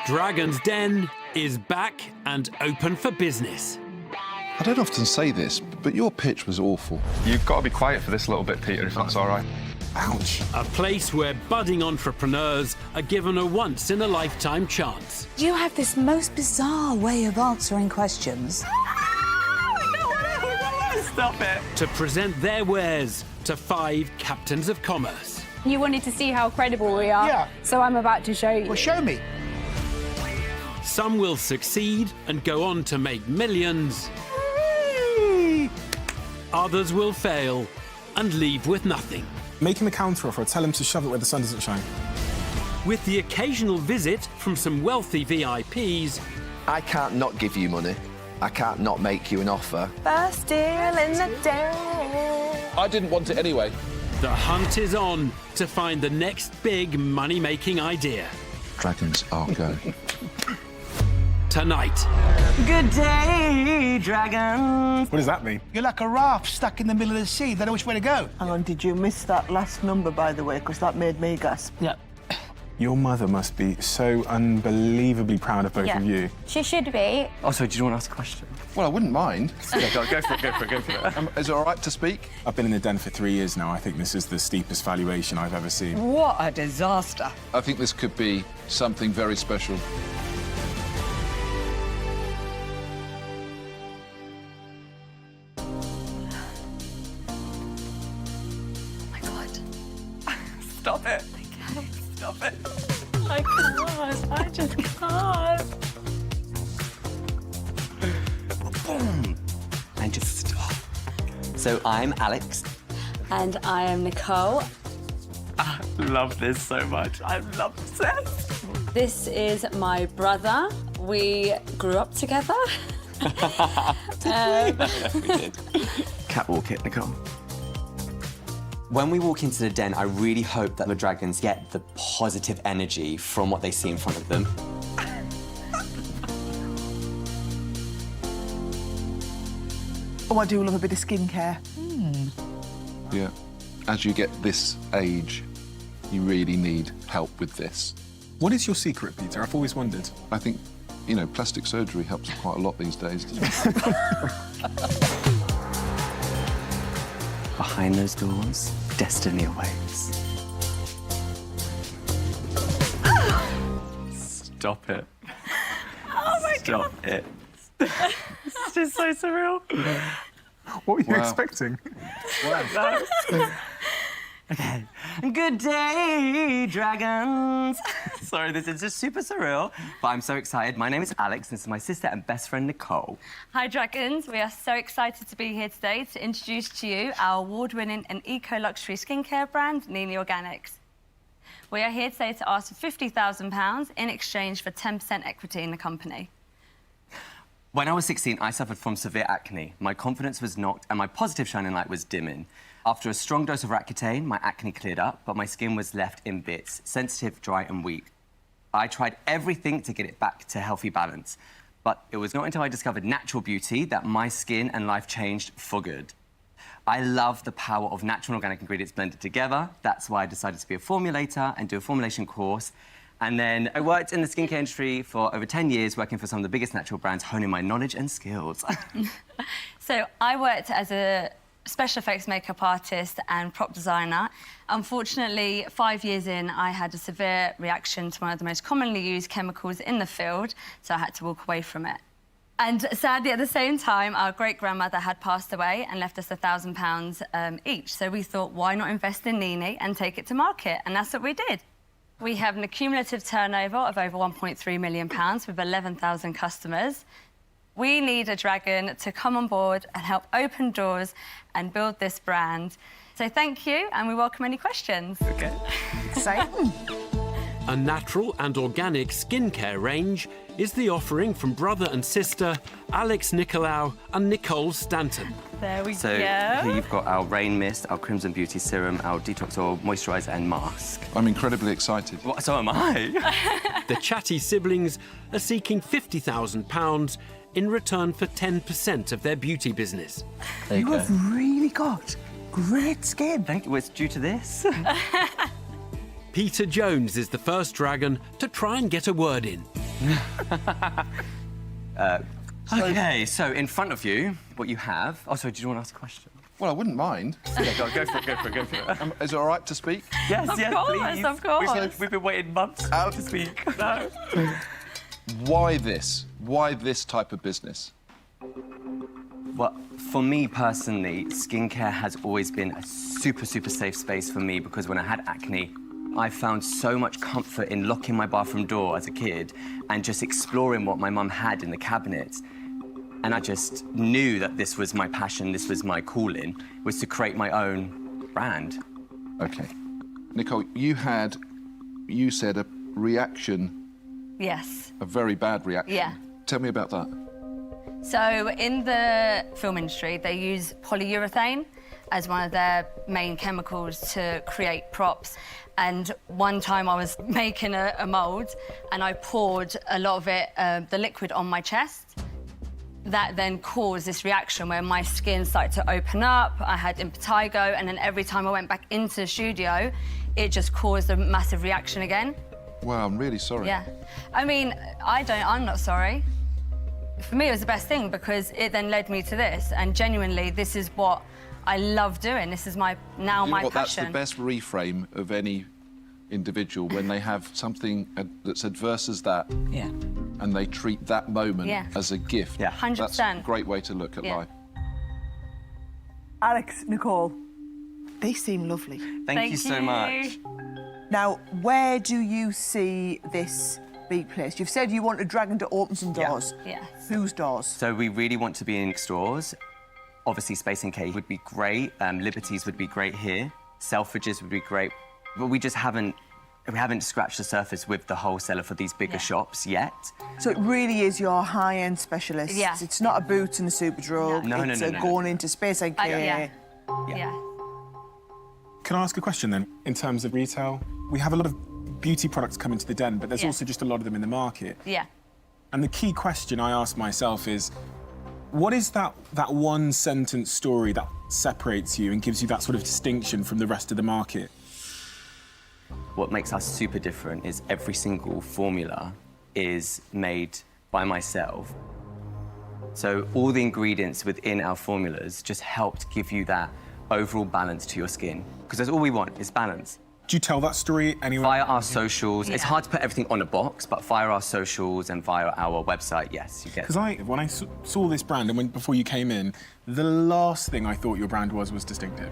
Dragon's Den is back and open for business. I don't often say this, but your pitch was awful. You've got to be quiet for this little bit, Peter, if that's all right. Ouch. A place where budding entrepreneurs are given a once-in-a-lifetime chance. You have this most bizarre way of answering questions. Stop it. To present their wares to 5 captains of commerce. You wanted to see how credible we are, Yeah. so I'm about to show you. Well, show me. Some will succeed and go on to make millions. Others will fail and leave with nothing. Make him a counteroffer or tell him to shove it where the sun doesn't shine. With the occasional visit from some wealthy VIPs, I can't not give you money. I can't not make you an offer. First deal in the day. I didn't want it anyway. the hunt is on to find the next big money-making idea. Dragons are go. Tonight. Good day, dragons. What does that mean? You're like a raft stuck in the middle of the sea. Don't know which way to go. Hang on, did you miss that last number, by the way? Because that made me gasp. Yeah. Your mother must be so unbelievably proud of both of you. She should be. Oh, sorry, did you want to ask a question? Well, I wouldn't mind. Yeah, go for it, go for it, go for it. Is it all right to speak? I've been in the den for 3 years now. I think this is the steepest valuation I've ever seen. What a disaster. I think this could be something very special. Stop it. Okay. Stop it. I can't. I just can't. Boom. And just stop. So I'm Alex. And I am Nicole. I love this so much. I'm obsessed. This is my brother. We grew up together. We did. Catwalk it, Nicole. When we walk into the den, I really hope that the dragons get the positive energy from what they see in front of them. Oh, I do love a bit of skincare. Yeah. As you get this age, you really need help with this. What is your secret, Peter? I've always wondered. I think, you know, plastic surgery helps quite a lot these days. Behind those doors, destiny awaits. Stop it. Oh my Stop it. It's just so surreal. What were you Wow. expecting? Okay. Good day, dragons. Sorry, this is just super surreal, but I'm so excited. My name is Alex, and this is my sister and best friend, Nicole. Hi, Dragons. We are so excited to be here today to introduce to you our award-winning and eco-luxury skincare brand, Nini Organics. We are here today to ask for £50,000 in exchange for 10% equity in the company. When I was 16, I suffered from severe acne. My confidence was knocked, and my positive shining light was dimming. After a strong dose of Accutane, my acne cleared up, but my skin was left in bits, sensitive, dry, and weak. I tried everything to get it back to healthy balance, but it was not until I discovered natural beauty that my skin and life changed for good. I love the power of natural and organic ingredients blended together. That's why I decided to be a formulator and do a formulation course. And then I worked in the skincare industry for over 10 years, working for some of the biggest natural brands, honing my knowledge and skills. So I worked as a special effects makeup artist and prop designer. Unfortunately, 5 years in, I had a severe reaction to one of the most commonly used chemicals in the field, so I had to walk away from it. And sadly, at the same time, our great-grandmother had passed away and left us £1,000 each. So we thought, why not invest in Nini and take it to market? And that's what we did. We have an accumulative turnover of over £1.3 million with 11,000 customers. We need a dragon to come on board and help open doors and build this brand. So thank you, and we welcome any questions. Okay. Exciting. A natural and organic skincare range is the offering from brother and sister Alex Nicolau and Nicole Stanton. There we So go. here you've got our Rain Mist, our Crimson Beauty Serum, our Detox Oil, Moisturiser and Mask. I'm incredibly excited. Well, so am I. The chatty siblings are seeking £50,000 in return for 10% of their beauty business. You have really got great skin. Thank you. It's due to this. Peter Jones is the first dragon to try and get a word in. Okay, so in front of you, what you have... Oh, sorry, did you want to ask a question? Well, I wouldn't mind. Yeah, go for it. Is it all right to speak? Yes, Of course, please. of course. We've been waiting months to speak. No. Why this? Why this type of business? Well, for me personally, skincare has always been a super, super safe space for me because when I had acne, I found so much comfort in locking my bathroom door as a kid and just exploring what my mum had in the cabinets. And I just knew that this was my passion, this was my calling, was to create my own brand. OK. Nicole, you said a reaction, Yes. a very bad reaction. Yeah. Tell me about that. So in the film industry, they use polyurethane as one of their main chemicals to create props. And one time I was making a mould and I poured a lot of it, the liquid, on my chest. That then caused this reaction where my skin started to open up, I had impetigo, and then every time I went back into the studio, it just caused a massive reaction again. Wow, I'm really sorry. Yeah. I mean, I'm not sorry. For me, it was the best thing because it then led me to this, and genuinely, this is what I love doing. This is my You know my what, passion. That's the best reframe of any individual when they have something that's adverse as that. Yeah. And they treat that moment as a gift. Yeah. 100%. That's a great way to look at life. Alex, Nicole, they seem lovely. Thank you so much. Now, where do you see this being placed? You've said you want a dragon to open some doors. Yes. Whose doors? So we really want to be in stores. Obviously, Space NK would be great. Liberties would be great here. Selfridges would be great. But we just haven't scratched the surface with the wholesaler for these bigger shops yet. So it really is your high-end specialist. Yeah. It's not a Boots and a Superdrug. No. It's No. going into Space NK. Yeah. Can I ask a question then? In terms of retail, we have a lot of beauty products come into the Den, but there's also just a lot of them in the market. Yeah. And the key question I ask myself is, what is that one sentence story that separates you and gives you that sort of distinction from the rest of the market? What makes us super different is every single formula is made by myself. So all the ingredients within our formulas just helped give you that overall balance to your skin. Because that's all we want, is balance. Do you tell that story anywhere? Via our socials. It's hard to put everything on a box, but via our socials and via our website, yes, you get it. Because when I saw this brand and before you came in, the last thing I thought your brand was distinctive.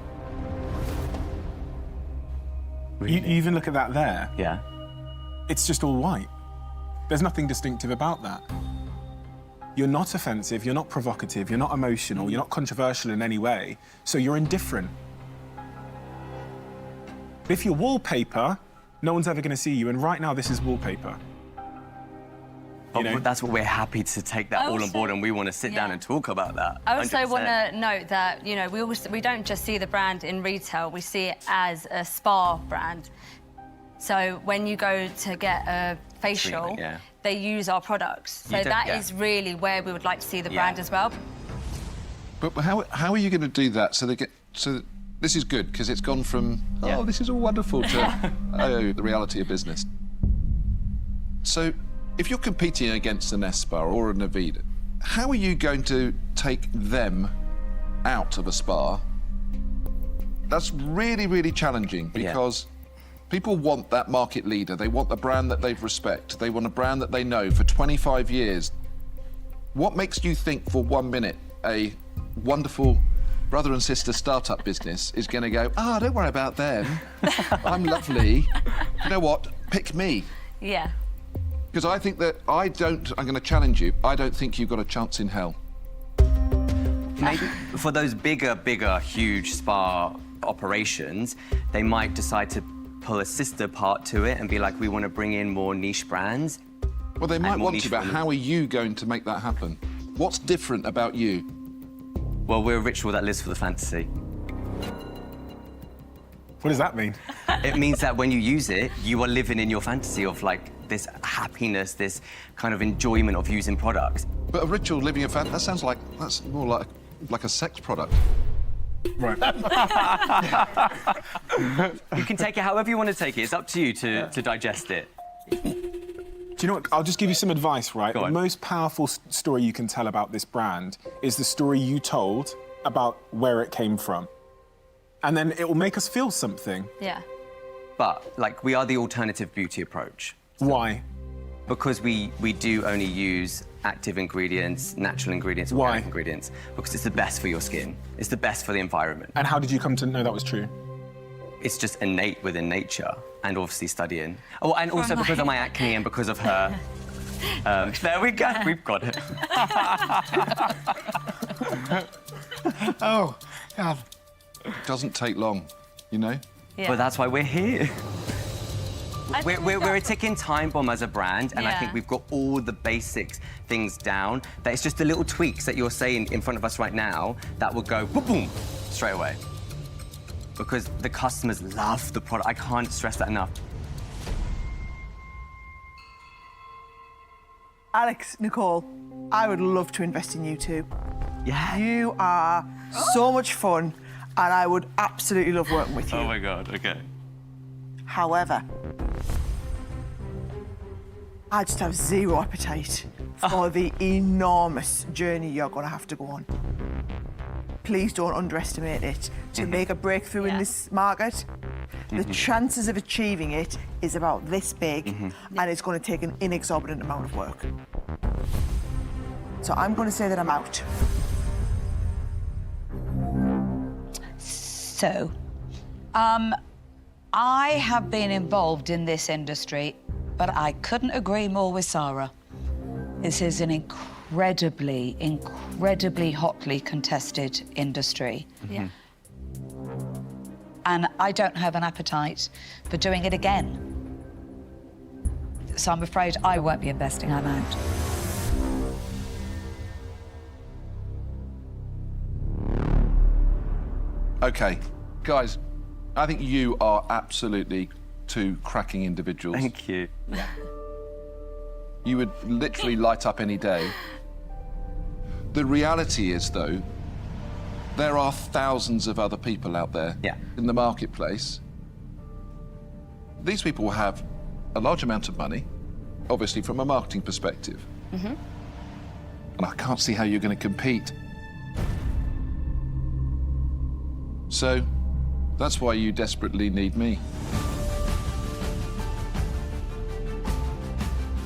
Really? You even look at that there. Yeah. It's just all white. There's nothing distinctive about that. You're not offensive, you're not provocative, you're not emotional, you're not controversial in any way, so you're indifferent. But if you're wallpaper, no one's ever going to see you, and right now this is wallpaper. But that's what we're happy to take that all on board, and we want to sit down and talk about that. I also 100%. want to note that, you know, we don't just see the brand in retail, we see it as a spa brand. So when you go to get a facial, they use our products. So that is really where we would like to see the brand as well. But how are you going to do that so this is good because it's gone from oh, this is all wonderful to oh, the reality of business. So if you're competing against an Espa or an Aveda, how are you going to take them out of a spa? That's really, really challenging because people want that market leader. They want the brand that they respect. They want a brand that they know for 25 years. What makes you think for 1 minute a wonderful brother and sister startup business is going to go, don't worry about them. I'm lovely. You know what? Pick me. Yeah. Because I think that I'm going to challenge you. I don't think you've got a chance in hell. Maybe for those bigger, huge spa operations, they might decide to pull a sister part to it and be like, we want to bring in more niche brands. Well, they might want to, but how are you going to make that happen? What's different about you? Well, we're a ritual that lives for the fantasy. What does that mean? It means that when you use it, you are living in your fantasy of like this happiness, this kind of enjoyment of using products. But a ritual living a fantasy, that sounds like, that's more like a sex product. Right. You can take it however you want to take it. It's up to you to digest it. Do Do you know what? I'll just give you some advice, right? Go The on. most powerful story you can tell about this brand is the story you told about where it came from. And then it will make us feel something. Yeah. But, like, we are the alternative beauty approach. Why? Because we do only use active ingredients, natural ingredients, Why? organic ingredients, because it's the best for your skin. It's the best for the environment. And how did you come to know that was true? It's just innate within nature, and obviously studying. Oh, and also because of my acne and because of her. There we go, we've got it. Oh, God. It doesn't take long, you know? Yeah. But that's why we're here. We're a ticking time bomb as a brand, and I think Yeah. we've got all the basics things down. That it's just the little tweaks that you're saying in front of us right now that will go boom, boom, straight away. Because the customers love the product. I can't stress that enough. Alex, Nicole, I would love to invest in you two. Yeah. You are so much fun, and I would absolutely love working with you. Oh my God, okay. However, I just have zero appetite for the enormous journey you're going to have to go on. Please don't underestimate it. To make a breakthrough in this market, the chances of achieving it is about this big, and it's going to take an inexorbitant amount of work. So I'm going to say that I'm out. So, I have been involved in this industry, but I couldn't agree more with Sarah. This is an incredibly, incredibly hotly contested industry. Yeah. And I don't have an appetite for doing it again. So I'm afraid I won't be investing, I'm out. OK, guys, I think you are absolutely two cracking individuals. Thank you. You would literally light up any day. The reality is, though, there are thousands of other people out there in the marketplace. These people have a large amount of money, obviously from a marketing perspective. And I can't see how you're going to compete. So that's why you desperately need me.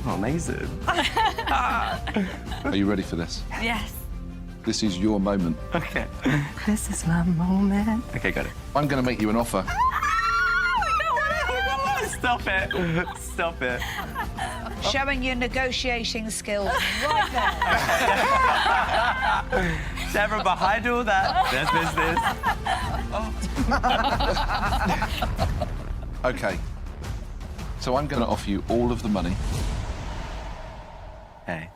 Oh, amazing. Are you ready for this? Yes. This is your moment. Okay. This is my moment. Okay, got it. I'm going to make you an offer. Stop it. Stop it. Showing your negotiating skills right there. Sarah, behind all that, there's business. OK. So I'm going to offer you all of the money. Hey.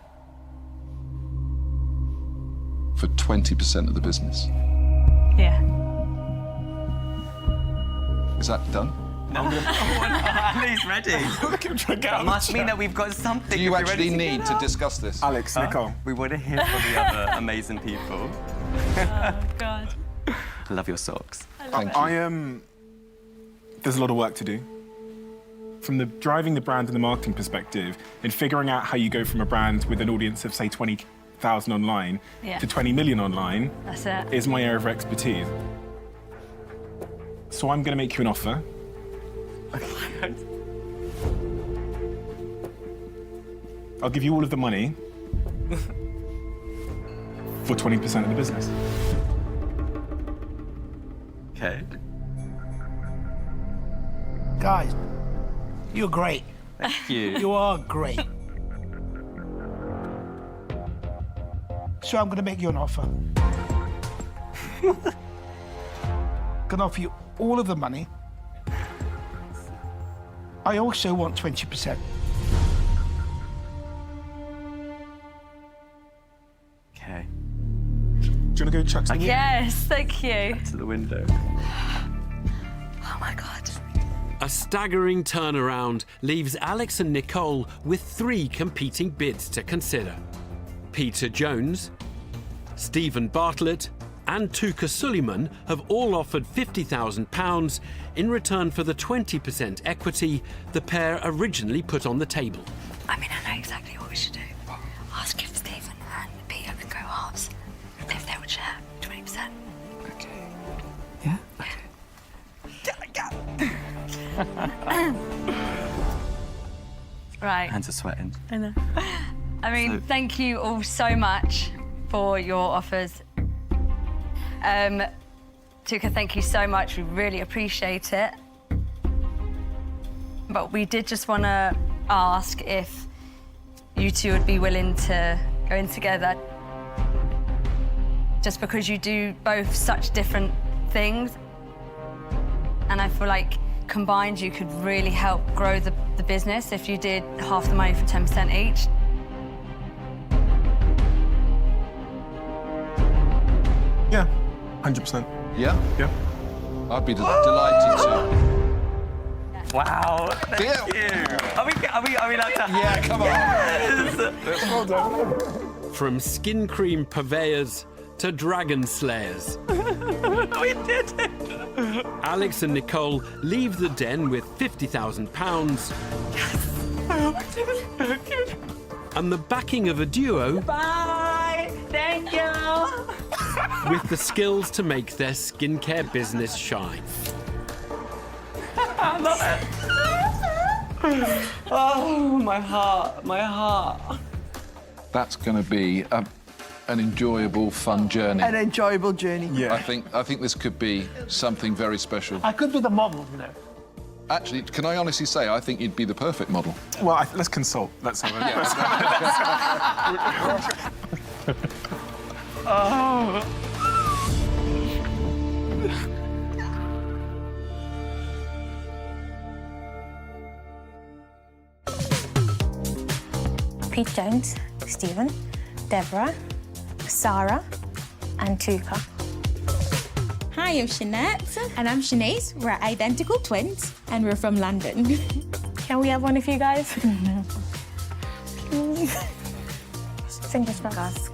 For 20% of the business. Yeah. Is that done? No. He's ready. That must mean that we've got something. Do you if you're actually ready to need to discuss this? Alex, Nicole. We want to hear from the other amazing people. Oh, God. I love your socks. Thank you. There's a lot of work to do. From the driving the brand and the marketing perspective, and figuring out how you go from a brand with an audience of, say, 20,000 online to 20 million online That's it. is my area of expertise. So I'm going to make you an offer. I'll give you all of the money for 20% of the business. Okay. Guys, you're great. Thank you. You are great. So I'm going to make you an offer. Gonna offer you all of the money. I also want 20%. Okay. Do you want to go chuck some? Yes, thank you. To the window. Oh, my God. A staggering turnaround leaves Alex and Nicole with 3 competing bids to consider. Peter Jones, Stephen Bartlett, and Tuka Suleiman have all offered £50,000 in return for the 20% equity the pair originally put on the table. I mean, I know exactly what we should do. Ask if Stephen and Peter can go halves. If they would share 20%. Okay. Yeah? Right. Hands are sweating. I know. I mean, thank you all so much for your offers. Tuka, thank you so much. We really appreciate it. But we did just want to ask if you two would be willing to go in together. Just because you do both such different things. And I feel like combined you could really help grow the business if you did half the money for 10% each. Yeah, 100%. Yeah? Yeah. I'd be delighted to. Wow, thank Deal. you. Are we allowed to? Yeah, come on. Yes. Well done. From skin cream purveyors to dragon slayers, We did it. Alex and Nicole leave the Den with £50,000 and the backing of a duo. Bye. Thank you. With the skills to make their skincare business shine. I love it. Oh, my heart, my heart. That's going to be an enjoyable, fun journey. An enjoyable journey. Yeah. I think this could be something very special. I could be the model, you know. Actually, can I honestly say, I think you'd be the perfect model. Well, let's consult. Let's have a... Oh. Pete Jones, Stephen, Deborah, Sarah, and Tuka. Hi, I'm Shanette. And I'm Shanice. We're identical twins, and we're from London. Can we have one of you guys? Please. Fingers crossed.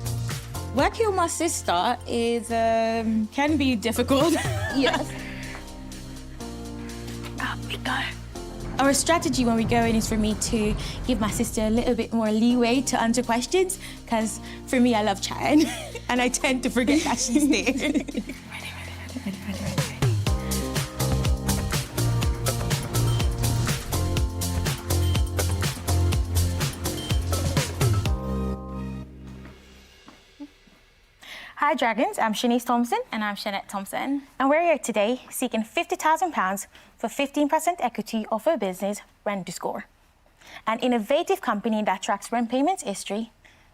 Working with my sister is can be difficult. Yes. We go. Our strategy when we go in is for me to give my sister a little bit more leeway to answer questions, because for me, I love chatting, and I tend to forget that she's there. Ready. Hi Dragons, I'm Shanice Thompson. And I'm Shanette Thompson. And we're here today seeking £50,000 for 15% equity of our business, Rent2Score, an innovative company that tracks rent payments history,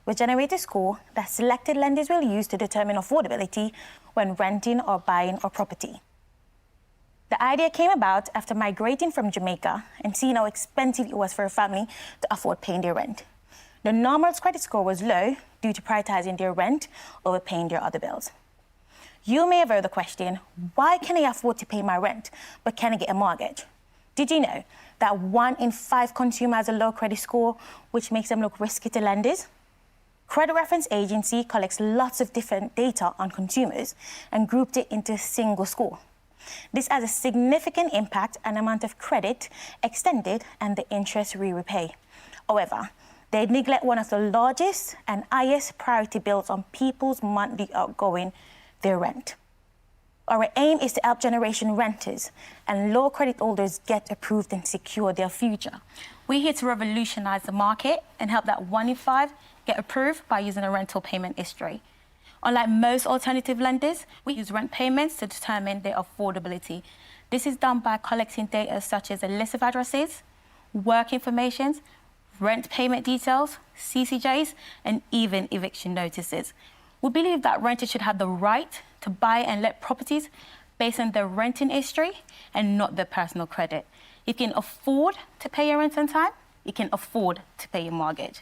will generate a score that selected lenders will use to determine affordability when renting or buying a property. The idea came about after migrating from Jamaica and seeing how expensive it was for a family to afford paying their rent. The normal credit score was low due to prioritizing their rent over paying their other bills. You may have heard the question, why can I afford to pay my rent, but can I get a mortgage? Did you know that 1 in 5 consumers has a low credit score, which makes them look risky to lenders? Credit Reference Agency collects lots of different data on consumers and grouped it into a single score. This has a significant impact on the amount of credit extended and the interest we repay. However, they neglect one of the largest and highest priority bills on people's monthly outgoing, their rent. Our aim is to help generation renters and low credit holders get approved and secure their future. We're here to revolutionize the market and help that 1 in 5 get approved by using a rental payment history. Unlike most alternative lenders, we use rent payments to determine their affordability. This is done by collecting data such as a list of addresses, work information, rent payment details, CCJs, and even eviction notices. We believe that renters should have the right to buy and let properties based on their renting history and not their personal credit. If you can afford to pay your rent on time, you can afford to pay your mortgage.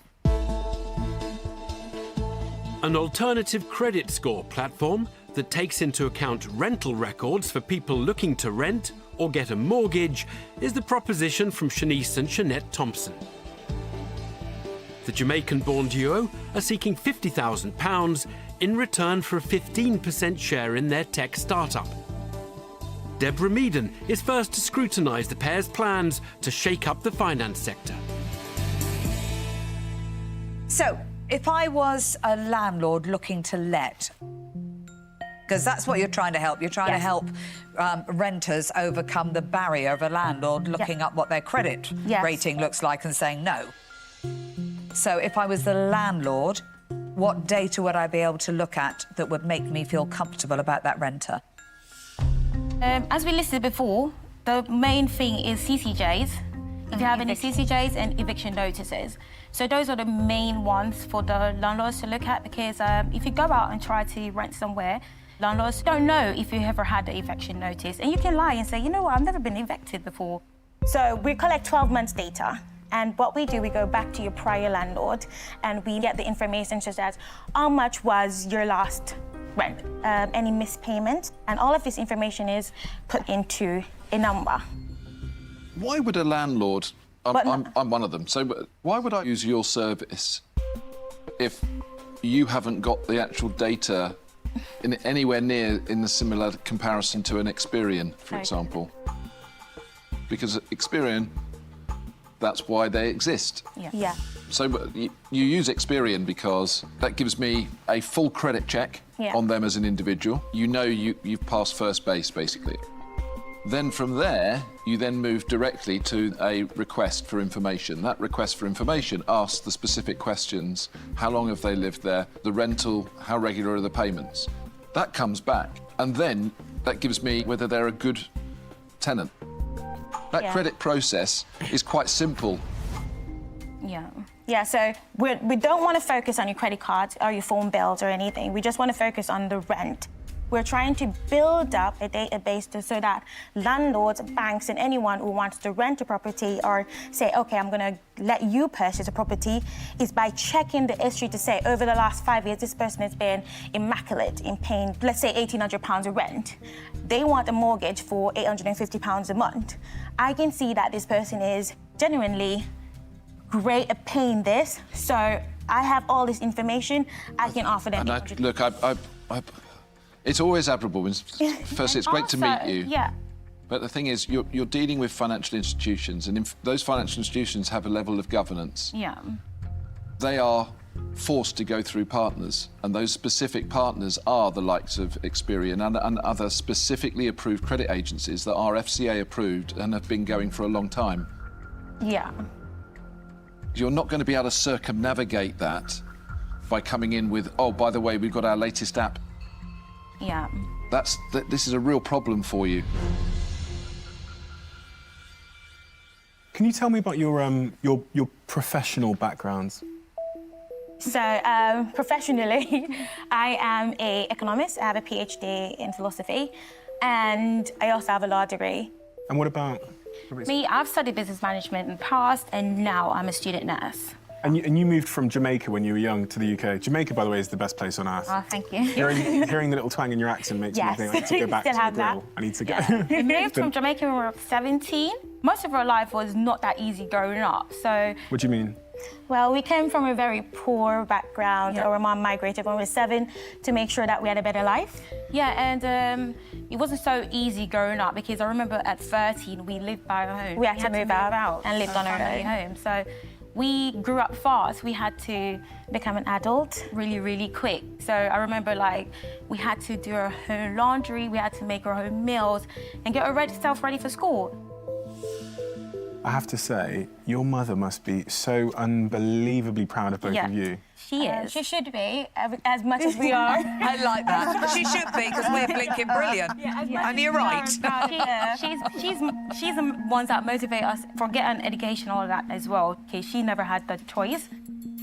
An alternative credit score platform that takes into account rental records for people looking to rent or get a mortgage is the proposition from Shanice and Shanette Thompson. The Jamaican-born duo are seeking £50,000 in return for a 15% share in their tech startup. Deborah Meaden is first to scrutinise the pair's plans to shake up the finance sector. So, if I was a landlord looking to let, because that's what you're trying to help. You're trying to help renters overcome the barrier of a landlord looking up what their credit rating looks like and saying no. So if I was the landlord, what data would I be able to look at that would make me feel comfortable about that renter? As we listed before, the main thing is CCJs. If you have any CCJs and eviction notices. So those are the main ones for the landlords to look at, because if you go out and try to rent somewhere, landlords don't know if you ever had the eviction notice. And you can lie and say, you know what, I've never been evicted before. So we collect 12 months data. And what we do, we go back to your prior landlord and we get the information such as how much was your last rent, any missed payment, and all of this information is put into a number. Why would a landlord, I'm one of them, so why would I use your service if you haven't got the actual data anywhere near in the similar comparison to an Experian, for example? Because Experian, that's why they exist. Yeah. So you use Experian because that gives me a full credit check on them as an individual. You know you've passed first base, basically. Then from there, you then move directly to a request for information. That request for information asks the specific questions. How long have they lived there? The rental, how regular are the payments? That comes back. And then that gives me whether they're a good tenant. That credit process is quite simple. Yeah, so we don't want to focus on your credit cards or your phone bills or anything. We just want to focus on the rent. We're trying to build up a database so that landlords, banks, and anyone who wants to rent a property or say, OK, I'm going to let you purchase a property, is by checking the history to say, over the last 5 years, this person has been immaculate in paying, let's say, £1,800 of rent. They want a mortgage for £850 a month. I can see that this person is genuinely great at paying this, so I have all this information, I can offer them. Look, it's always admirable. Firstly, it's great to meet you. Yeah. But the thing is, you're dealing with financial institutions, and those financial institutions have a level of governance. Yeah. They are forced to go through partners, and those specific partners are the likes of Experian and other specifically approved credit agencies that are FCA approved and have been going for a long time. Yeah. You're not going to be able to circumnavigate that by coming in with, oh, by the way, we've got our latest app. Yeah. This is a real problem for you. Can you tell me about your professional backgrounds? So, professionally, I am an economist. I have a PhD in philosophy, and I also have a law degree. And what about... Me, I've studied business management in the past, and now I'm a student nurse. And you moved from Jamaica when you were young to the UK. Jamaica, by the way, is the best place on earth. Oh, thank you. Hearing the little twang in your accent makes me think I need to go back to the grill. I need to go. We moved from Jamaica when we were 17. Most of our life was not that easy growing up, so... What do you mean? Well, we came from a very poor background. Our mom migrated when we were 7 to make sure that we had a better life. Yeah, and it wasn't so easy growing up, because I remember at 13 we lived by our own. We had to move out and lived on our own home. So we grew up fast. We had to become an adult really, really quick. So I remember, like, we had to do our own laundry, we had to make our own meals and get ourselves ready for school. I have to say, your mother must be so unbelievably proud of both of you. She is. She should be, as much as we are. I like that. She should be, because we're blinking brilliant. And you're right. She's the ones that motivate us for getting education, all of that as well, because she never had the choice.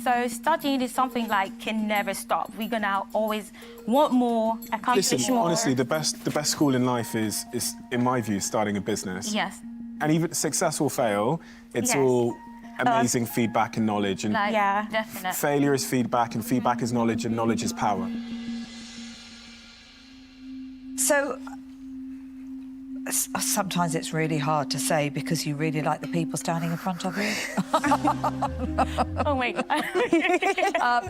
So studying is something like can never stop. We're gonna always want more, accomplish more. Honestly, the best school in life is, in my view, starting a business. Yes. And even success or fail, it's all amazing feedback and knowledge. And definitely. Failure is feedback, and feedback is knowledge, and knowledge is power. So, Sometimes it's really hard to say because you really like the people standing in front of you. Oh my God.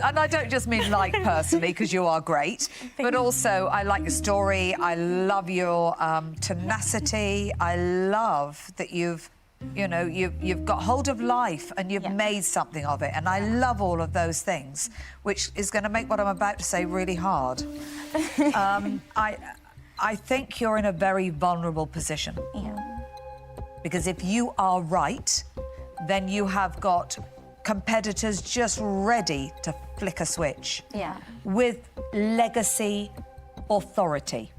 And I don't just mean like personally, because you are great, but also I like your story. I love your tenacity. I love that you've got hold of life and you've made something of it. And I love all of those things, which is going to make what I'm about to say really hard. I think you're in a very vulnerable position. Yeah. Because if you are right, then you have got competitors just ready to flick a switch. Yeah. With legacy authority.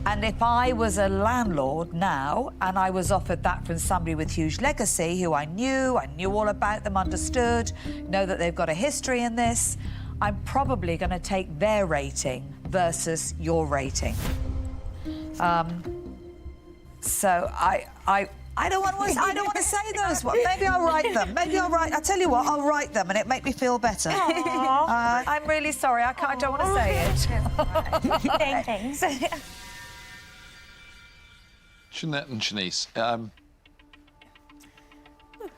And if I was a landlord now and I was offered that from somebody with huge legacy who I knew all about them, understood, know that they've got a history in this, I'm probably going to take their rating versus your rating. So I don't want to say those ones. Maybe I'll write them. I tell you what, I'll write them and it make me feel better. I'm really sorry. I don't want to say it. Thanks. Jeanette and Shanice,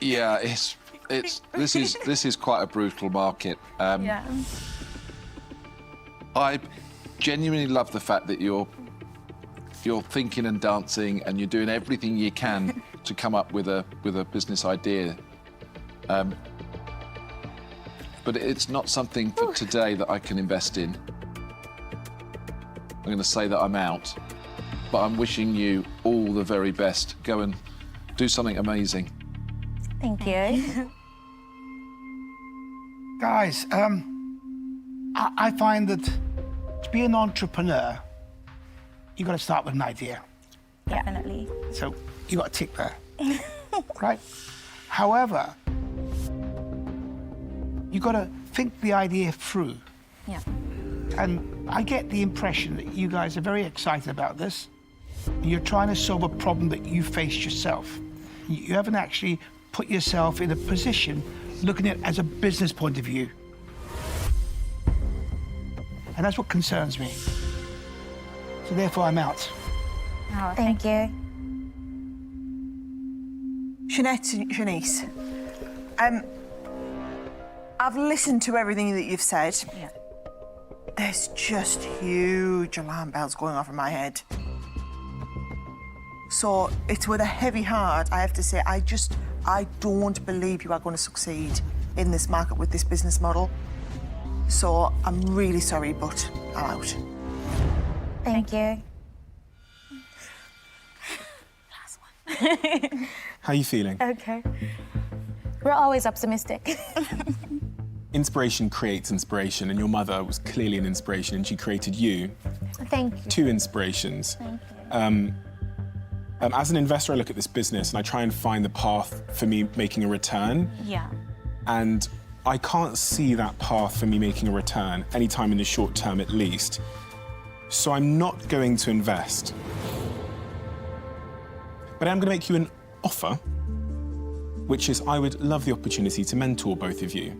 yeah, this is quite a brutal market. Yeah. I genuinely love the fact that you're thinking and dancing and you're doing everything you can to come up with a business idea. But it's not something for today that I can invest in. I'm going to say that I'm out, but I'm wishing you all the very best. Go and do something amazing. Thank you. Guys, I find that to be an entrepreneur, you've got to start with an idea. Definitely. So you got a tick there, right? However, you've got to think the idea through. Yeah. And I get the impression that you guys are very excited about this. You're trying to solve a problem that you faced yourself. You haven't actually put yourself in a position looking at it as a business point of view. And that's what concerns me. So therefore, I'm out. Oh, thank you. Jeanette and Shanice, I've listened to everything that you've said. Yeah. There's just huge alarm bells going off in my head. So it's with a heavy heart, I have to say, I don't believe you are going to succeed in this market with this business model. So I'm really sorry, but I'm out. Thank you. Last one. How are you feeling? Okay. We're always optimistic. Inspiration creates inspiration, and your mother was clearly an inspiration, and she created you. Thank you. 2 inspirations. Thank you. As an investor, I look at this business and I try and find the path for me making a return. Yeah. And I can't see that path for me making a return anytime in the short term, at least. So I'm not going to invest. But I'm going to make you an offer, which is I would love the opportunity to mentor both of you,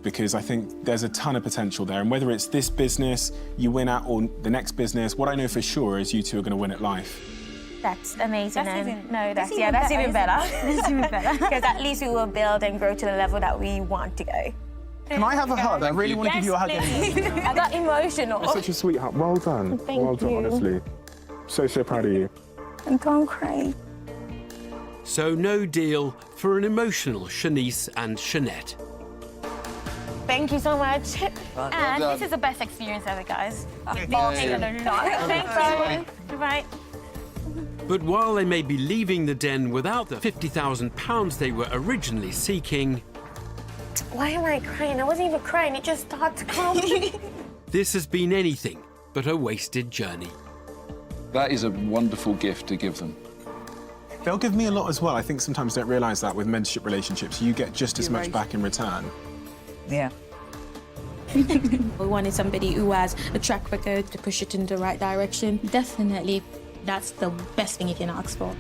because I think there's a ton of potential there. And whether it's this business you win at or the next business, what I know for sure is you two are going to win at life. That's amazing. That's even that's even better. That's even better. Because at least we will build and grow to the level that we want to go. Can I have a hug? I really want to give you a hug. I got emotional. You're such a sweetheart. Well done. Thank well done, you. honestly. So proud of you. I'm going crazy. So no deal for an emotional Shanice and Jeanette. Thank you so much. And this is the best experience ever, guys. Thanks so much. Goodbye. But while they may be leaving the den without the £50,000 they were originally seeking, Why am I crying? I wasn't even crying. It just started to come. this has been anything but a wasted journey. That is a wonderful gift to give them. They'll give me a lot as well. I think sometimes don't realise that with mentorship relationships, you get just as much right. back in return. Yeah. We wanted somebody who has a track record to push it in the right direction. Definitely, that's the best thing you can ask for.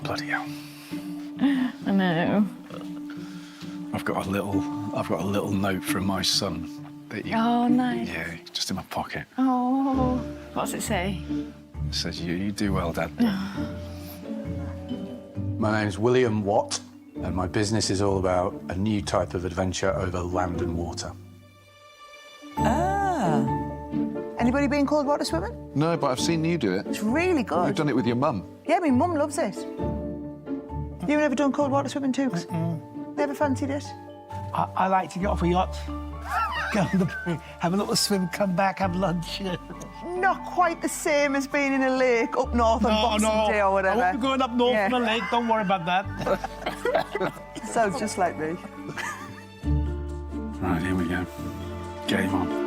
bloody hell. I know. I've got a little note from my son that you... Oh, nice. Yeah, just in my pocket. Oh, what's it say? It says, you do well, Dad. My name's William Watt, and my business is all about a new type of adventure over land and water. Ah. Anybody been cold water swimming? No, but I've seen you do it. It's really good. You've done it with your mum. Yeah, my mum loves it. You've never done cold water swimming too? Never fancied it? I like to get off a yacht, go on the pool, have a little swim, come back, have lunch. Not quite the same as being in a lake up north on Boxing Day or whatever. I won't be going up north on a lake, don't worry about that. Sounds just like me. Right, here we go. Game on.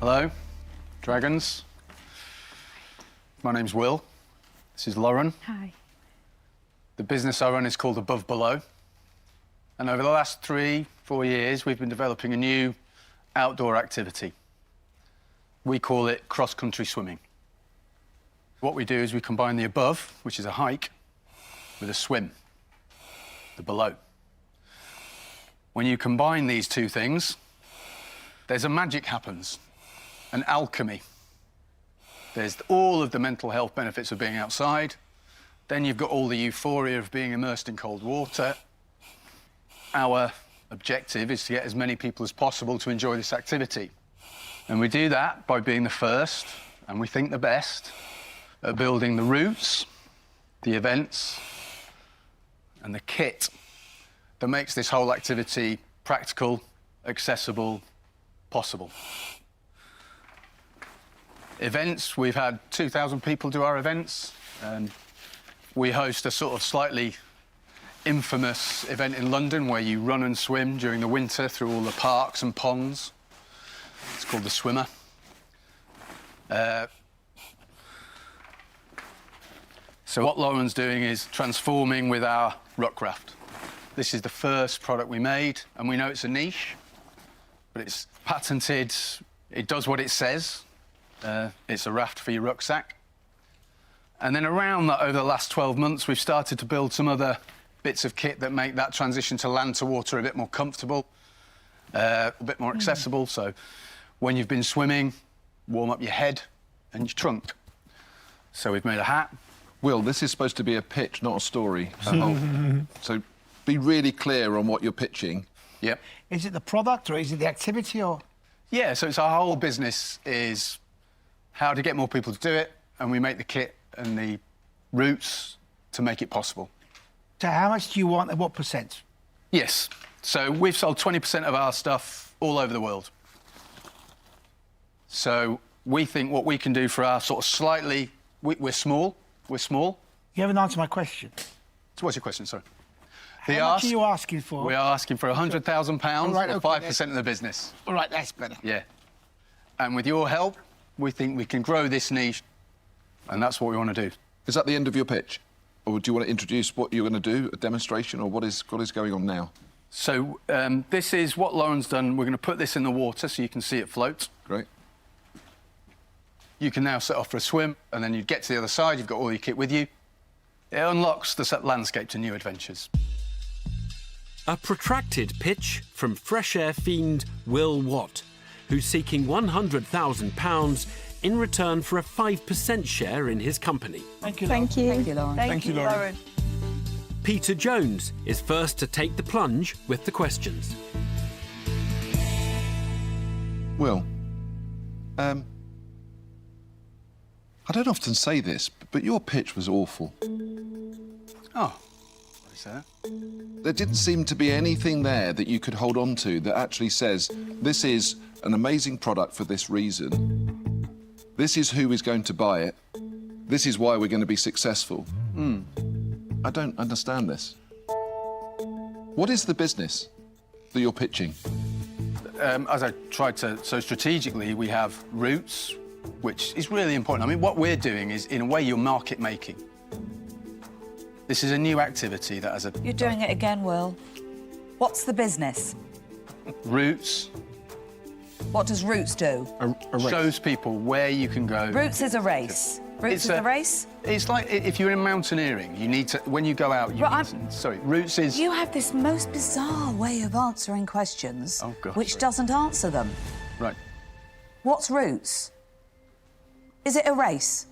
Hello, Dragons. My name's Will. This is Lauren. Hi. The business I run is called Above Below. And over the last 3-4 years, we've been developing a new outdoor activity. We call it cross-country swimming. What we do is we combine the above, which is a hike, with a swim, the below. When you combine these two things, there's a magic happens, an alchemy. There's all of the mental health benefits of being outside. Then you've got all the euphoria of being immersed in cold water. Our objective is to get as many people as possible to enjoy this activity. And we do that by being the first, and we think the best, at building the routes, the events, and the kit that makes this whole activity practical, accessible, possible. Events, we've had 2,000 people do our events, and we host a sort of slightly infamous event in London where you run and swim during the winter through all the parks and ponds. It's called the Swimmer. So what Lauren's doing is transforming with our Rockcraft. This is the first product we made, and we know it's a niche, but it's patented. It does what it says. It's a raft for your rucksack. And then around that, over the last 12 months, we've started to build some other bits of kit that make that transition to land to water a bit more comfortable, a bit more accessible. So when you've been swimming, warm up your head and your trunk. So we've made a hat. Will, this is supposed to be a pitch, not a story. So be really clear on what you're pitching. Yep. Is it the product or is it the activity or? Yeah, so it's our whole business is how to get more people to do it, and we make the kit and the routes to make it possible. So how much do you want and what percent? Yes. So we've sold 20% of our stuff all over the world. So we think what we can do for our sort of slightly... We're small. We're small. You haven't answered my question. So what's your question, sorry? How much are you asking for? We are asking for £100,000 right, or okay, 5% of the business. All right, that's better. Yeah. And with your help, we think we can grow this niche, and that's what we want to do. Is that the end of your pitch? Or do you want to introduce what you're going to do, a demonstration, or what is going on now? So this is what Lauren's done. We're going to put this in the water so you can see it float. Great. You can now set off for a swim, and then you get to the other side, you've got all your kit with you. It unlocks the landscape to new adventures. A protracted pitch from fresh air fiend Will Watt, who's seeking £100,000 in return for a 5% share in his company. Thank you, Thank you. Thank you, Lauren. Thank you, Lauren. Peter Jones is first to take the plunge with the questions. Will, I don't often say this, but your pitch was awful. Oh, what is that? There didn't seem to be anything there that you could hold on to that actually says, this is an amazing product for this reason. This is who is going to buy it. This is why we're going to be successful. I don't understand this. What is the business that you're pitching? As I tried to... So strategically, we have routes, which is really important. I mean, what we're doing is, in a way, you're market making. This is a new activity that has a... You're doing it again, Will. What's the business? Routes. What does Routes do? A race. Shows people where you can go. Routes is a race. Routes is a race? It's like if you're in mountaineering, you need to, when you go out, sorry, Routes is... You have this most bizarre way of answering questions, which doesn't answer them. Right. What's Routes? Is it a race?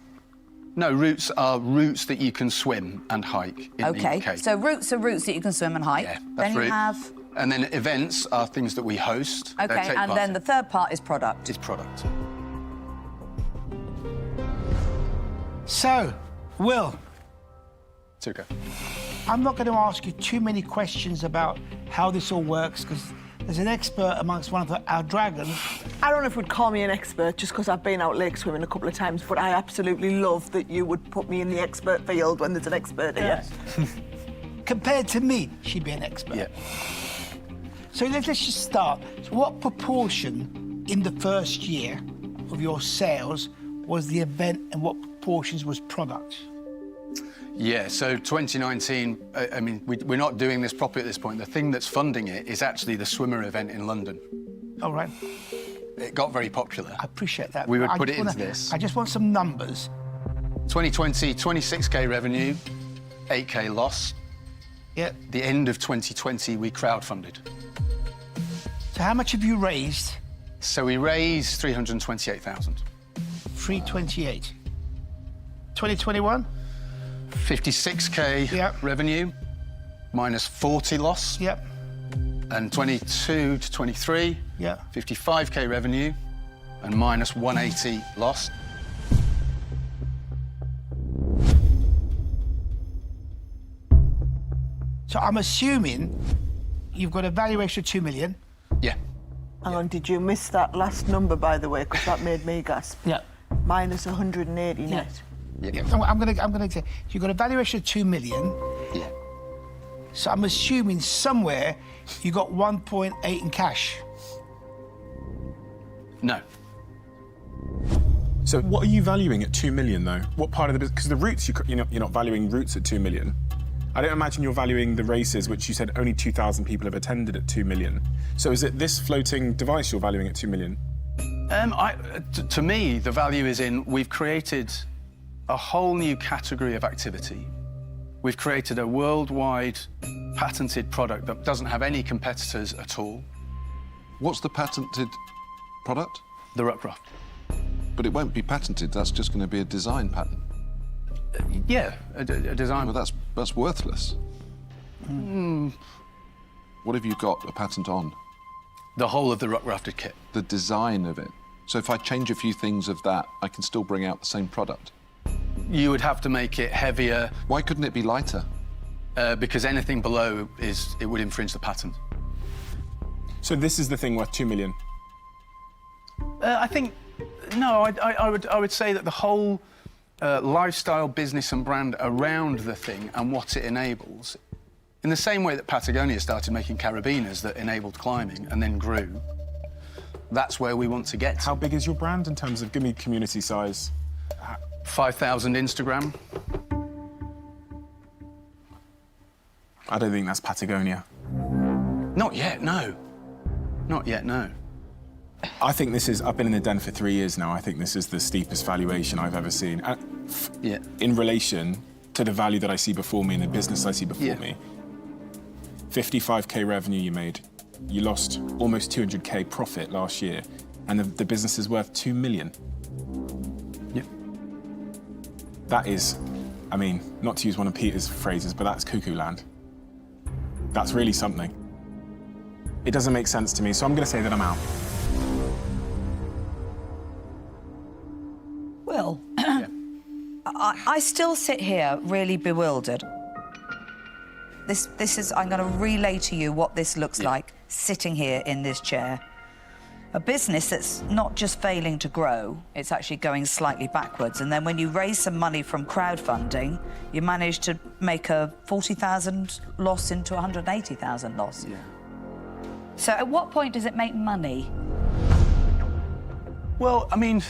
No, routes are routes that you can swim and hike in the UK. So routes are routes that you can swim and hike. Yeah, then you have... And then events are things that we host. OK, and then the third part is product. It's product. So, Will. It's OK. I'm not going to ask you too many questions about how this all works, because there's an expert amongst one of our dragons. I don't know if you'd call me an expert just because I've been out lake swimming a couple of times, but I absolutely love that you would put me in the expert field when there's an expert here. Compared to me, she'd be an expert. Yeah. So let's just start. So what proportion in the first year of your sales was the event and what proportions was product? Yeah, so 2019, I mean, we're not doing this properly at this point. The thing that's funding it is actually the swimmer event in London. All right. It got very popular. I appreciate that. We would put it into this. I just want some numbers. 2020, 26K revenue, 8K loss. Yeah. The end of 2020, we crowdfunded. So how much have you raised? So we raised 328,000. 328. 2021? 56K revenue, minus 40 loss. Yep. And 22 to 23, 55K revenue, and minus 180 loss. So I'm assuming you've got a valuation of 2 million. Yeah. Hang on, did you miss that last number, by the way? Because that made me gasp. Yeah. Minus 180 net. Yeah. I'm gonna say you've got a valuation of 2 million. Yeah. So I'm assuming somewhere you got 1.8 in cash. No. So what are you valuing at 2 million though? What part of the business? Because the routes you're not valuing routes at 2 million. I don't imagine you're valuing the races, which you said only 2,000 people have attended, at 2 million. So is it this floating device you're valuing at 2 million? To me, the value is in we've created a whole new category of activity. We've created a worldwide patented product that doesn't have any competitors at all. What's the patented product? The Ruckraft. But it won't be patented, that's just going to be a design patent. Yeah, a design. Well, that's worthless. What have you got a patent on? The whole of the Ruckrafted kit. The design of it. So if I change a few things of that, I can still bring out the same product? You would have to make it heavier. Why couldn't it be lighter? Because anything below it would infringe the patent. So this is the thing worth 2 million? I think, no, I would say that the whole lifestyle, business and brand around the thing and what it enables, in the same way that Patagonia started making carabiners that enabled climbing and then grew, that's where we want to get to. How big is your brand in terms of, give me community size? 5,000 Instagram. I don't think that's Patagonia. Not yet, no. Not yet, no. I think this is, I've been in the Den for 3 years now, I think this is the steepest valuation I've ever seen. In relation to the value that I see before me and the business I see before me. 55K revenue you made. You lost almost 200K profit last year, and the business is worth 2 million. Yeah. That is, I mean, not to use one of Peter's phrases, but that's cuckoo land. That's really something. It doesn't make sense to me, so I'm going to say that I'm out. Will, I still sit here really bewildered. This is, I'm going to relay to you what this looks like sitting here in this chair. A business that's not just failing to grow, it's actually going slightly backwards. And then when you raise some money from crowdfunding, you manage to make a 40,000 loss into 180,000 loss. Yeah. So at what point does it make money? Well, I mean,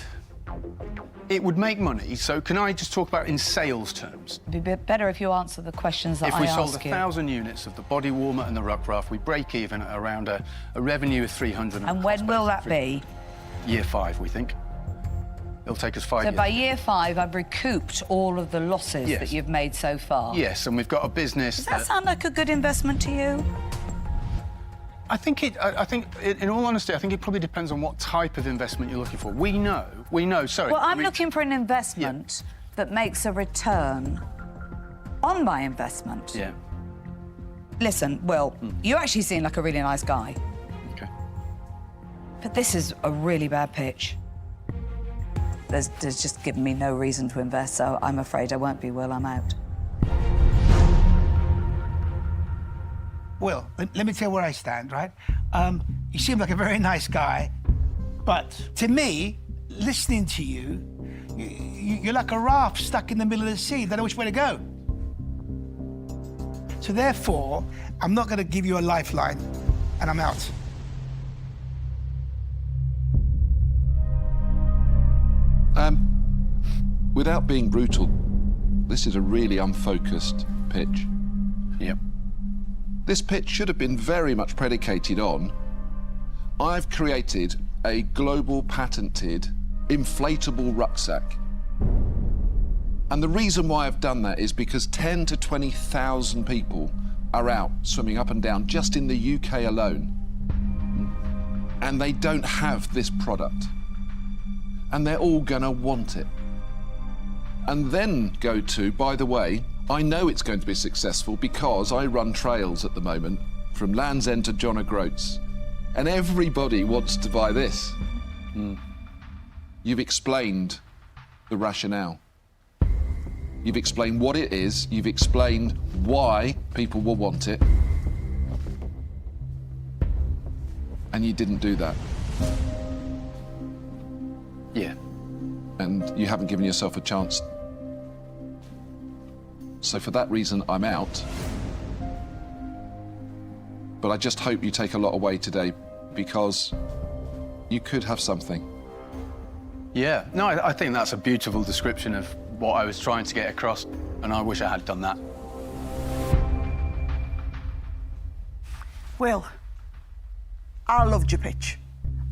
It would make money, so can I just talk about in sales terms? It'd be better if you answer the questions that If I we ask sold you. 1,000 units of the body warmer and the ruck raft, we break even at around a revenue of 300. And when will that be? Year 5, we think. It'll take us 5 So years. by year 5, I've recouped all of the losses Yes. that you've made so far? Yes, and we've got a business. Does that sound like a good investment to you? I think, in all honesty, I think it probably depends on what type of investment you're looking for. We know, sorry. Well, I'm looking for an investment that makes a return on my investment. Yeah. Listen, Will, you actually seem like a really nice guy. Okay. But this is a really bad pitch. There's just given me no reason to invest, so I'm afraid I won't be, Will. I'm out. Will, let me tell you where I stand, right? You seem like a very nice guy, but to me, listening to you, you're like a raft stuck in the middle of the sea, don't know which way to go. So therefore, I'm not going to give you a lifeline, and I'm out. Without being brutal, this is a really unfocused pitch. Yep. This pitch should have been very much predicated on, I've created a global patented inflatable rucksack. And the reason why I've done that is because 10 to 20,000 people are out swimming up and down just in the UK alone. And they don't have this product. And they're all gonna want it. And then go to, by the way, I know it's going to be successful because I run trails at the moment from Land's End to John O'Groats. And everybody wants to buy this. You've explained the rationale. You've explained what it is. You've explained why people will want it. And you didn't do that. Yeah. And you haven't given yourself a chance. So for that reason, I'm out. But I just hope you take a lot away today because you could have something. Yeah, no, I think that's a beautiful description of what I was trying to get across, and I wish I had done that. Will, I loved your pitch.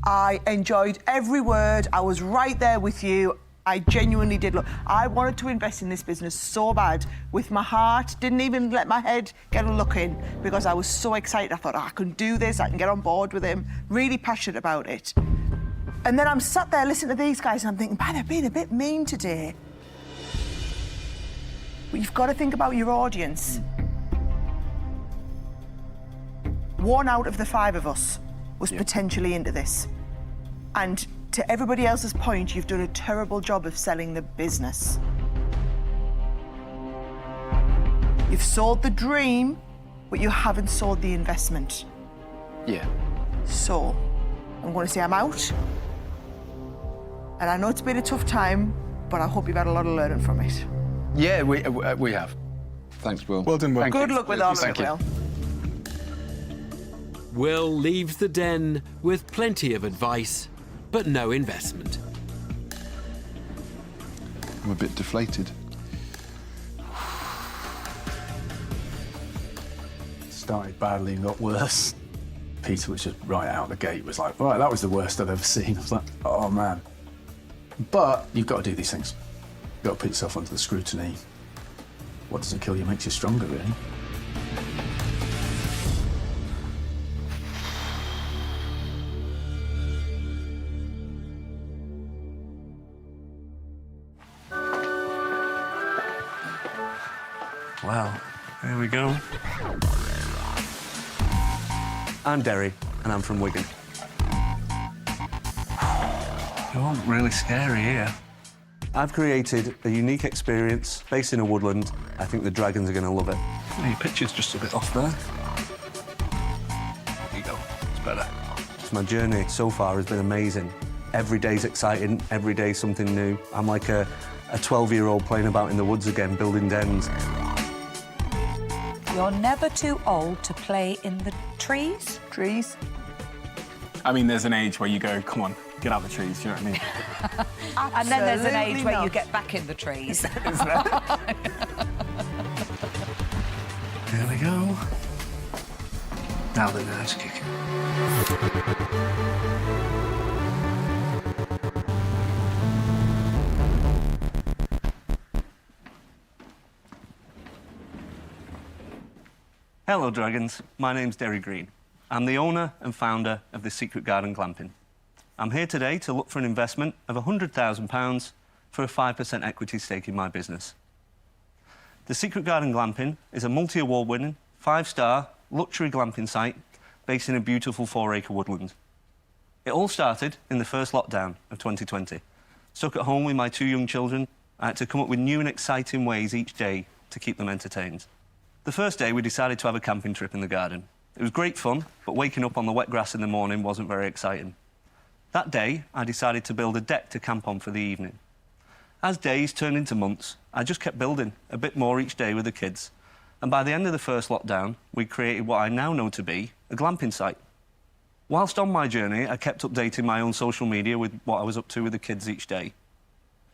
I enjoyed every word. I was right there with you. I genuinely did. Look, I wanted to invest in this business so bad with my heart. Didn't even let my head get a look in because I was so excited. I thought, I can do this. I can get on board with him. Really passionate about it. And then I'm sat there listening to these guys and I'm thinking, man, they're being a bit mean today. But you've got to think about your audience. 1 out of the 5 of us was potentially into this. And to everybody else's point, you've done a terrible job of selling the business. You've sold the dream, but you haven't sold the investment. Yeah. So, I'm going to say I'm out. And I know it's been a tough time, but I hope you've had a lot of learning from it. Yeah, we have. Thanks, Will. Well done, Will. Good luck with all of it, Will. Will leaves the den with plenty of advice, but no investment. I'm a bit deflated. Started badly and got worse. Peter was just right out the gate, was like, right, that was the worst I've ever seen. I was like, oh man. But you've got to do these things. You've got to put yourself under the scrutiny. What doesn't kill you makes you stronger, really. Wow, here we go. I'm Derry, and I'm from Wigan. You're really scary here. I've created a unique experience based in a woodland. I think the dragons are going to love it. Oh, your picture's just a bit off there. There you go, it's better. So my journey so far has been amazing. Every day's exciting, every day something new. I'm like a 12-year-old playing about in the woods again, building dens. You're never too old to play in the trees? Trees? I mean, there's an age where you go, come on, get out the trees, do you know what I mean? And then there's an age Absolutely where you not. get back in the trees. There we go. Now the nerves kicking. Hello, Dragons. My name's Derry Green. I'm the owner and founder of the Secret Garden Glamping. I'm here today to look for an investment of £100,000 for a 5% equity stake in my business. The Secret Garden Glamping is a multi-award winning, 5-star luxury glamping site based in a beautiful 4-acre woodland. It all started in the first lockdown of 2020. Stuck at home with my 2 young children, I had to come up with new and exciting ways each day to keep them entertained. The first day, we decided to have a camping trip in the garden. It was great fun, but waking up on the wet grass in the morning wasn't very exciting. That day, I decided to build a deck to camp on for the evening. As days turned into months, I just kept building a bit more each day with the kids. And by the end of the first lockdown, we created what I now know to be a glamping site. Whilst on my journey, I kept updating my own social media with what I was up to with the kids each day.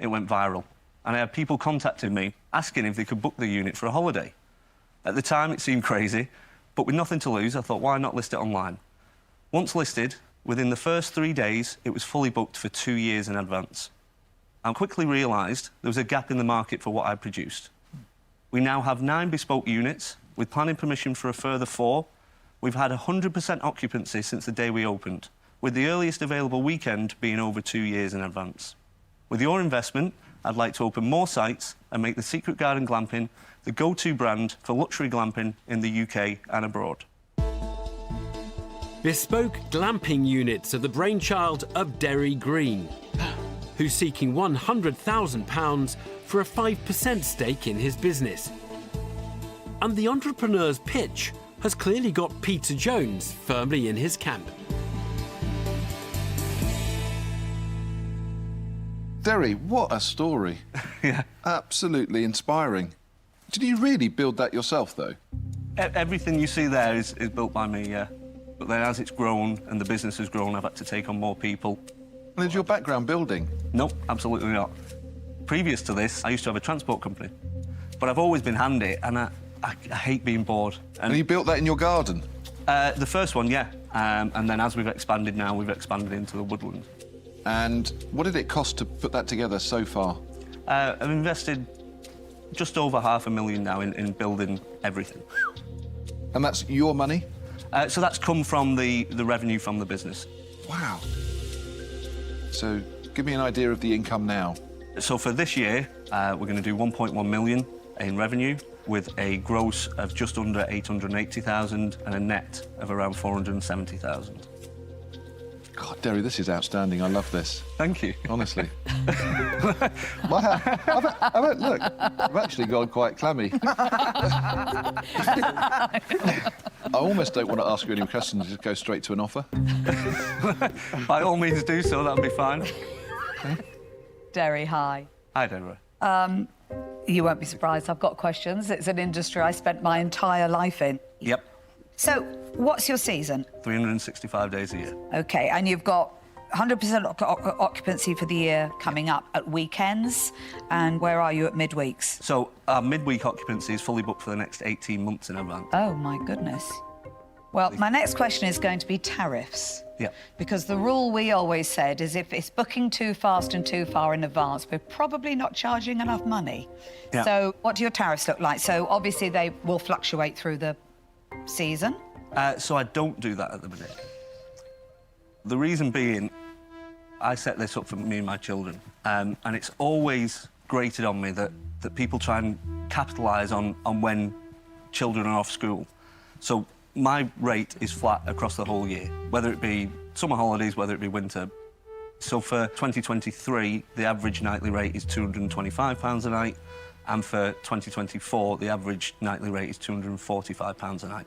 It went viral, and I had people contacting me asking if they could book the unit for a holiday. At the time, it seemed crazy, but with nothing to lose, I thought, why not list it online? Once listed, within the first 3 days, it was fully booked for 2 years in advance. I quickly realised there was a gap in the market for what I produced. We now have 9 bespoke units, with planning permission for a further 4. We've had 100% occupancy since the day we opened, with the earliest available weekend being over 2 years in advance. With your investment, I'd like to open more sites and make the Secret Garden Glamping the go-to brand for luxury glamping in the UK and abroad. Bespoke glamping units are the brainchild of Derry Green, who's seeking £100,000 for a 5% stake in his business. And the entrepreneur's pitch has clearly got Peter Jones firmly in his camp. Derry, what a story. Yeah. Absolutely inspiring. Did you really build that yourself, though? Everything you see there is built by me, yeah. But then as it's grown and the business has grown, I've had to take on more people. And is your background building? Nope, absolutely not. Previous to this, I used to have a transport company. But I've always been handy, and I hate being bored. And you built that in your garden? The first one, yeah. And then as we've expanded now, we've expanded into the woodland. And what did it cost to put that together so far? I've invested just over £500,000 now in building everything. And that's your money? So that's come from the revenue from the business. Wow. So give me an idea of the income now. So for this year, we're going to do 1.1 million in revenue, with a gross of just under 880,000 and a net of around 470,000. God, Derry, this is outstanding. I love this. Thank you. Honestly. Look, I've actually gone quite clammy. I almost don't want to ask you any questions, just go straight to an offer. By all means do so, that'll be fine. Derry, hi. Hi, Deborah. You won't be surprised, I've got questions. It's an industry I spent my entire life in. Yep. So, what's your season? 365 days a year. OK, and you've got 100% occupancy for the year coming up at weekends. And where are you at midweeks? So, our midweek occupancy is fully booked for the next 18 months in advance. Oh, my goodness. Well, my next question is going to be tariffs. Yeah. Because the rule we always said is if it's booking too fast and too far in advance, we're probably not charging enough money. Yeah. So what do your tariffs look like? So obviously they will fluctuate through the season. So I don't do that at the minute. The reason being, I set this up for me and my children, and it's always grated on me that people try and capitalise on when children are off school. So my rate is flat across the whole year, whether it be summer holidays, whether it be winter. So for 2023, the average nightly rate is £225 a night, and for 2024, the average nightly rate is £245 a night.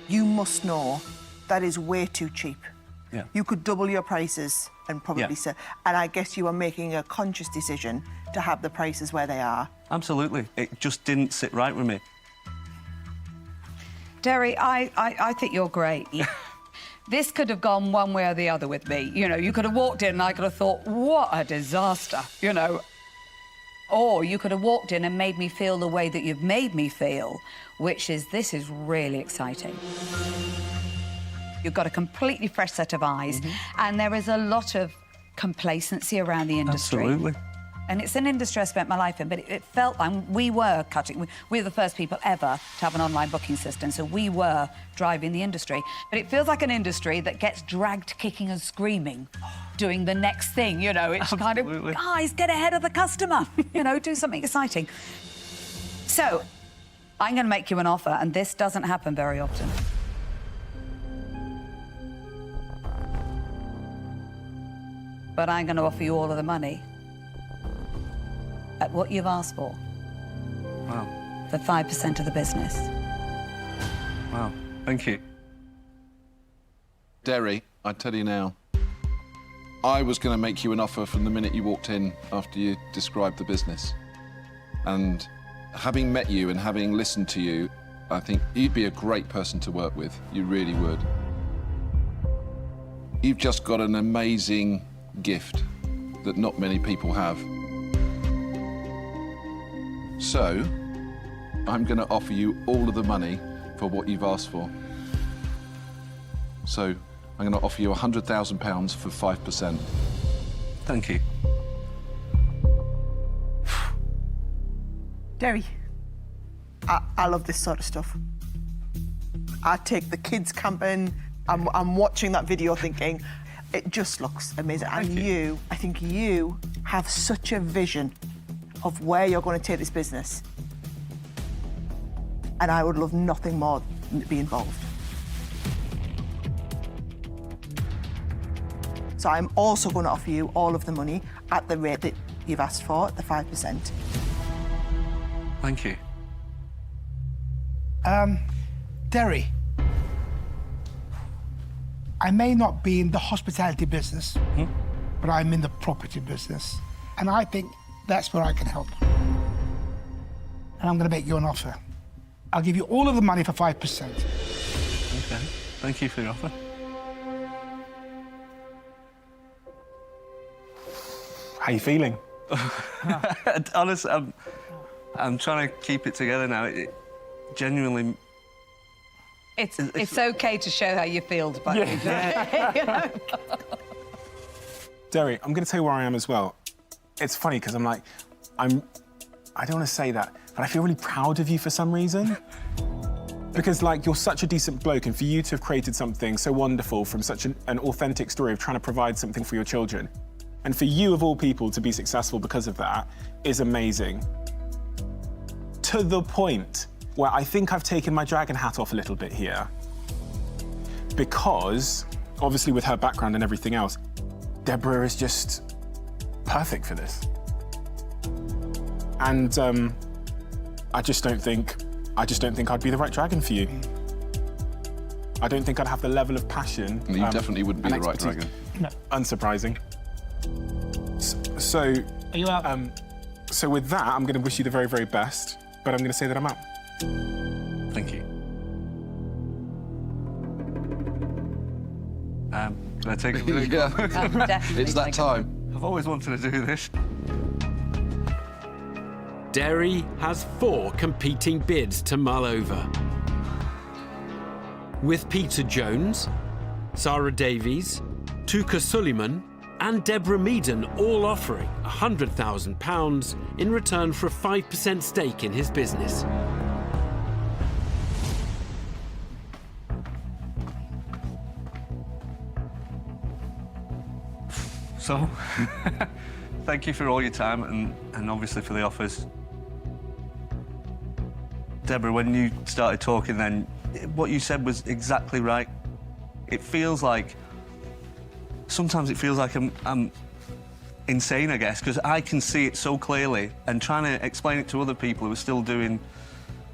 You must know that is way too cheap. Yeah. You could double your prices and probably say, and I guess you are making a conscious decision to have the prices where they are. Absolutely. It just didn't sit right with me. Derry, I think you're great. This could have gone one way or the other with me. You know, you could have walked in and I could have thought, what a disaster, you know. Or you could have walked in and made me feel the way that you've made me feel, which is, this is really exciting. You've got a completely fresh set of eyes, and there is a lot of complacency around the industry. Absolutely. And it's an industry I spent my life in, but it felt like we were cutting. We were the first people ever to have an online booking system, so we were driving the industry. But it feels like an industry that gets dragged kicking and screaming, doing the next thing, you know. It's kind of, guys, get ahead of the customer, you know, do something exciting. So, I'm going to make you an offer, and this doesn't happen very often. But I'm going to offer you all of the money at what you've asked for. Wow. For 5% of the business. Wow. Thank you. Derry, I tell you now, I was going to make you an offer from the minute you walked in after you described the business. And having met you and having listened to you, I think you'd be a great person to work with. You really would. You've just got an amazing gift that not many people have. So, I'm going to offer you all of the money for what you've asked for. So, I'm going to offer you £100,000 for 5%. Thank you. Derry, I love this sort of stuff. I take the kids camping. I'm watching that video thinking, it just looks amazing. And I think you have such a vision of where you're going to take this business. And I would love nothing more than to be involved. So I'm also going to offer you all of the money at the rate that you've asked for, the 5%. Thank you. Derry, I may not be in the hospitality business, but I'm in the property business. And I think that's where I can help. And I'm going to make you an offer. I'll give you all of the money for 5%. Okay. Thank you for your offer. How are you feeling? Honestly, I'm trying to keep it together now. It genuinely... It's okay to show how you feel, but you know? Derry, I'm going to tell you where I am as well. It's funny because I don't want to say that, but I feel really proud of you for some reason. Because, like, you're such a decent bloke, and for you to have created something so wonderful from such an authentic story of trying to provide something for your children, and for you, of all people, to be successful because of that is amazing. To the point where I think I've taken my dragon hat off a little bit here. Because, obviously with her background and everything else, Deborah is just perfect for this. And I just don't think I'd be the right dragon for you. I don't think I'd have the level of passion. You definitely wouldn't be the right dragon. No. Unsurprising. So, are you out? So with that, I'm going to wish you the very, very best, but I'm going to say that I'm out. Thank you. Can I take a break? Yeah. It's that time. I've always wanted to do this. Derry has 4 competing bids to mull over. With Peter Jones, Sarah Davies, Tuka Suleiman and Deborah Meaden all offering £100,000 in return for a 5% stake in his business. So, thank you for all your time and obviously for the offers. Deborah, when you started talking then, what you said was exactly right. It feels like, sometimes it feels like I'm insane, I guess, because I can see it so clearly, and trying to explain it to other people who are still doing,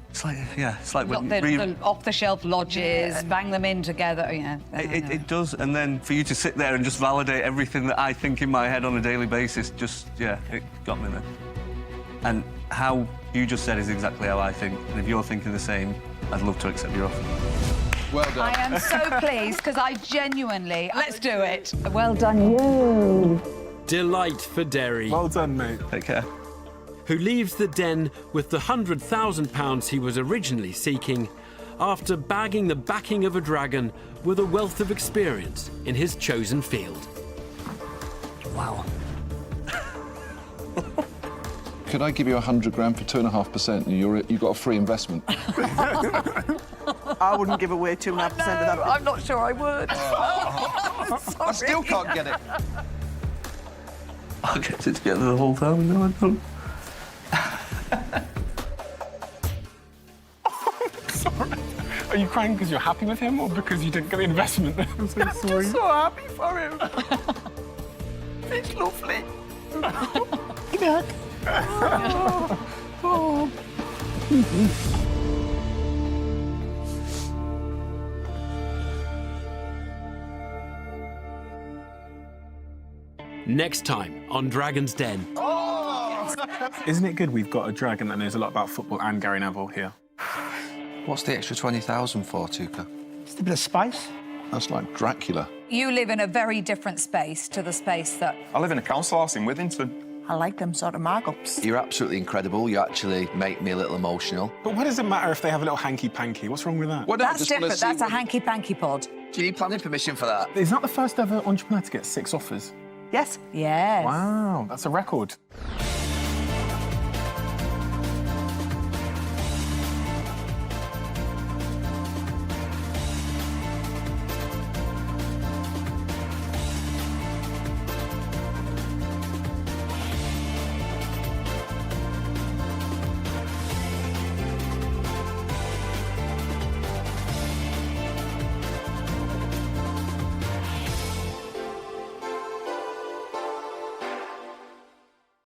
it's like when... The off-the-shelf lodges, bang them in together, yeah. It does, and then for you to sit there and just validate everything that I think in my head on a daily basis, it got me there. And how you just said is exactly how I think, and if you're thinking the same, I'd love to accept your offer. Well done. I am so pleased because I genuinely... Let's do it. Well done, you. Delight for Derry. Well done, mate. Take care. Who leaves the Den with the £100,000 he was originally seeking after bagging the backing of a dragon with a wealth of experience in his chosen field. Wow. Could I give you 100 grand for 2.5% and you got a free investment? I wouldn't give away 2.5% of that. I'm not sure I would. I still can't get it. I'll get it together the whole time. No, I don't. Sorry. Are you crying because you're happy with him or because you didn't get the investment? I'm so sorry. Just so happy for him. It's lovely. Look. Oh. Next time on Dragon's Den. Isn't it good we've got a dragon that knows a lot about football and Gary Neville here? What's the extra 20,000 for, Tuka? Just a bit of spice. That's like Dracula. You live in a very different space to the space that... I live in a council house in Withington. I like them sort of markups. You're absolutely incredible. You actually make me a little emotional. But what does it matter if they have a little hanky-panky? What's wrong with that? Well, That's different. That's a hanky-panky pod. Do you need planning permission for that? Is that the first ever entrepreneur to get 6 offers? Yes. Yes. Wow, that's a record.